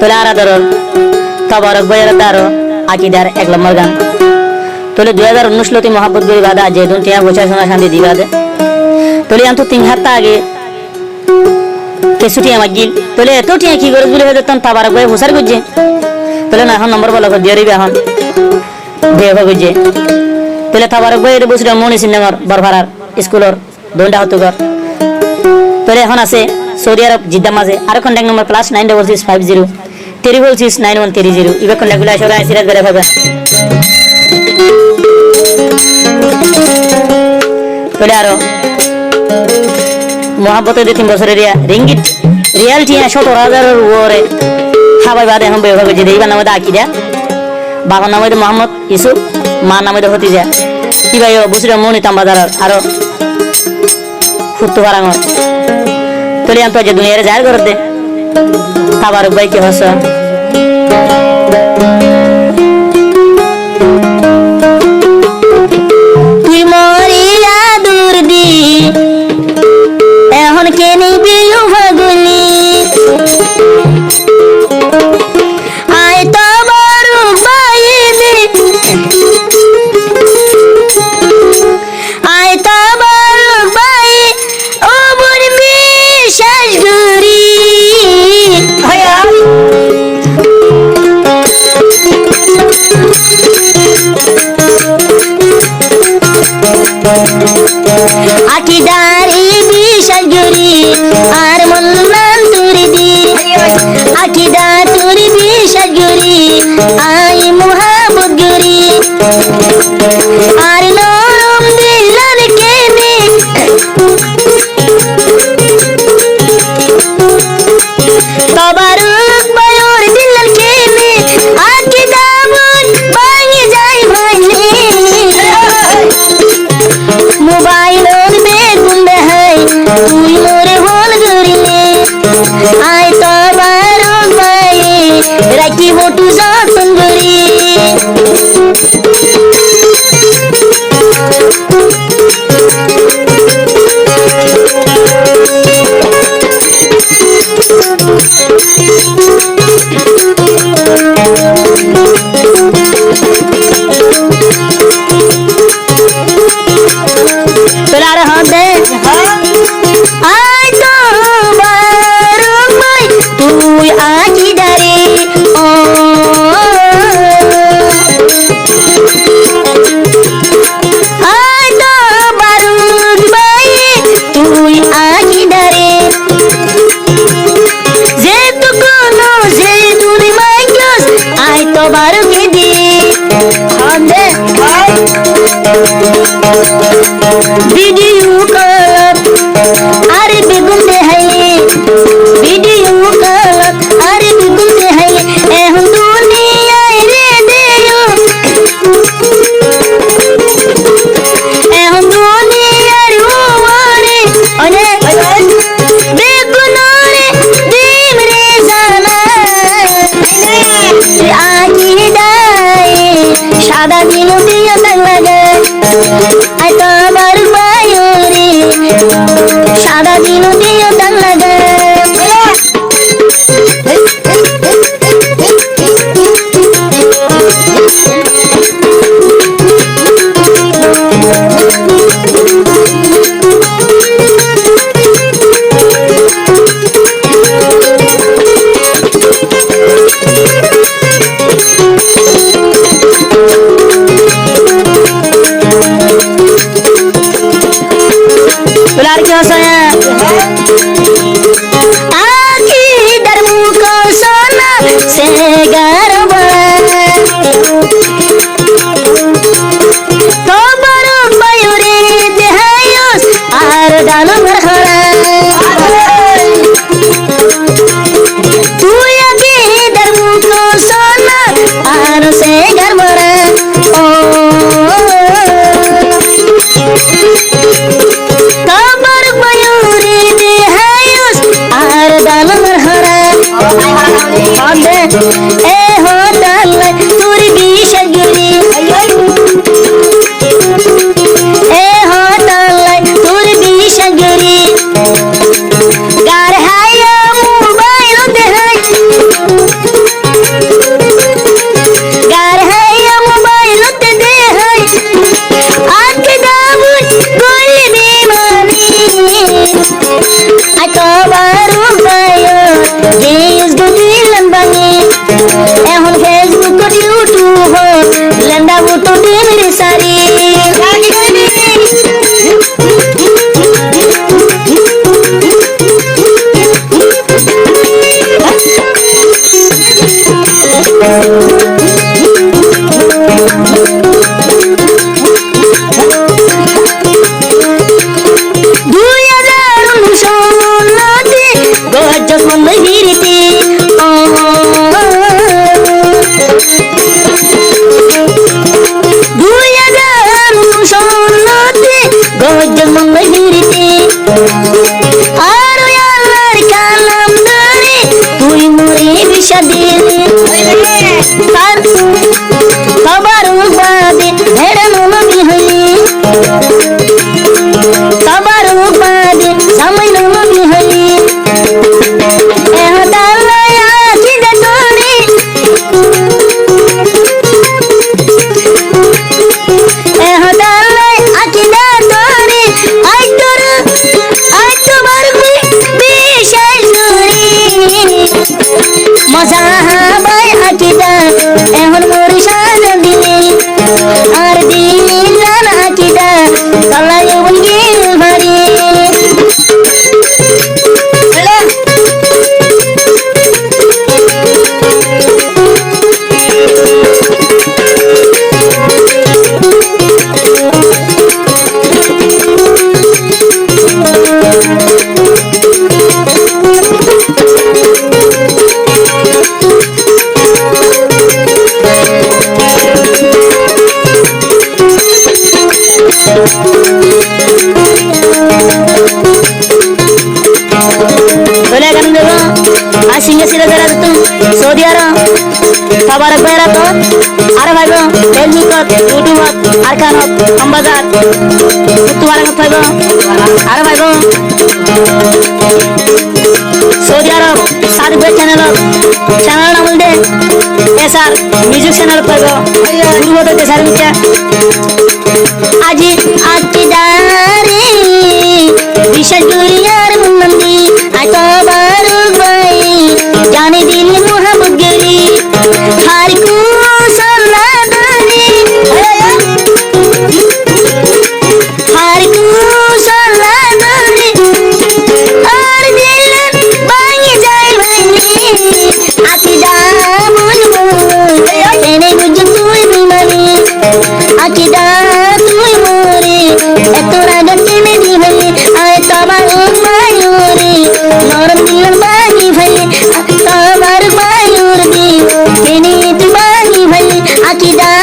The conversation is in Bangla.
তোলে আরাদরর তবরক বইয়ের তারো আকিদার 1 নম্বর গান তোলে 2019 লতি মোহাব্বত গরি বাদা যেদুন টিয়া গোছা সোনা শান্তি দিবা দে তোলে আন্তু 3 হাত আগে কেসুটি আমাগিল তোলে এত টিয়া কি করে বলে হতন তবরক বই হুসার গুজে তোলে না এখন নম্বর বলো দিয়ে দিবে এখন দেব গুজে তোলে তবরক বই এর বসরা মনি সিনেমার বরভারার স্কুলর দন্ডা হতুগর তোলে এখন আছে সৌদি আরব জিদ্দা মাঝে আর কন্টাক্ট নম্বর +9650 3669130 ইবে কন্টাক্ট গুলো আসলে সিরাজ বেরে হবে তোলে আরো মোহাব্বতে 3 বছরের রিঙ্গিট রিয়ালিটি 17000 এর উপরে হাবাই বাদে এখন বের হবে যে দেইবা নামে আকিদা বাবার নামে মোহাম্মদ ইউসুফ মা নামে হতিজা কি ভাই বুসরা মনি তাম্বাদার আরো ফুটতো বারাঙ্গর তোলে আন্ত যে দুনিয়ারে জাহির করে দে তাবারক ভাই কি হস তুই মরিয়া দূর দি এখন কে নিবি ভাগুলি আয় তাবারক ভাই দি আয় তাবারক ভাই ও বন বিশ্বাস করি আকিদারি বিশ্বাস করি আর মন নাম তুরি দি আকিদা তুরি বিশ্বাস করি আই মোহাব্বত করি আর নরম দিলার কেনে তবরক বায়ুর দিলার কেনে আকিদা মন ভাঙে যায় ভাঙলে মোবাইল বেগুন দেখাই তুই মোরে হল গরিলে আয় তবরক ভাই রাখি বটু যতন করি তোলার হবে আয় তবরক ভাই তুই আকিদারে ও আয় তবরক ভাই তুই আকিদারে যে তো কোনো যে তুই মাইক্লাস আয় তবরক দি হবে ভিডিও কল আরে বেগুন দেখাইলে ভিডিও কল আরে বেগুন দেখাইলে এখন দুনিয়ায় রে দেও এখন দুনিয়ার ওরে অনেক বেগুন রে দিম রে জানা আকিদায় সাদা দিন দিয়ে লাগে আই তবরক ভাই রে সাদা দিন দিয়ে লাগে আর কি হস আকিদার মুখ সোনা সে গরবা তবরক ভাই রে দেহায়স আর ডাল ভরা তুই আকিদার মুখ সোনা আর সে গরবা ও তবরক ভাই রে দেহায়স আর ডাল ভরা হবে এ হোটাল তুর বিশ্বাস করি এ হোটাল তুর বিশ্বাস করি গার হায়া মোবাইল দেখাই মন্দ ভিড়িতে গজ্জল মন্দ ভিড়িতে আর আল্লাহর কালাম ধরে তুই মরে বিষাদিলে তার সবার বাদে ভেড়া নবী হইলি সবার বাদে জামাই নবী হইলি আর দিন আকিদা কালাই বঙ্গিল ভারী सऊदी अरब तबारक भाईरा तो अरे भाई गो फेसबुक यूट्यूब आरकान अम्बाजार तुम्हारे मत भाई गो अरे भाई गो सऊदी अरब सादिक भाई चैनल नाम दे एसआर म्यूजिक चैनल भाई गो गुरु होते थे सारे मित्र আজি আকিদারে বিশেষ দুনিয়ার মুন্দি আতো বারু ভাই জানে দিল মোহাম্মদ গরি হার কো সালাদানি হার কো সালাদানি আর দিল ভাঙে যায় ভাঙে আকিদা মন তেনে বুঝ তুই বিমানি আকিদা তুই মোরে এত রাগন টেনে দি ভাই আয় তবা ও মায়ুরে নরম দিল বানি ভাই তবার মায়ুর দি টেনে তুই বানি ভাই আকিদা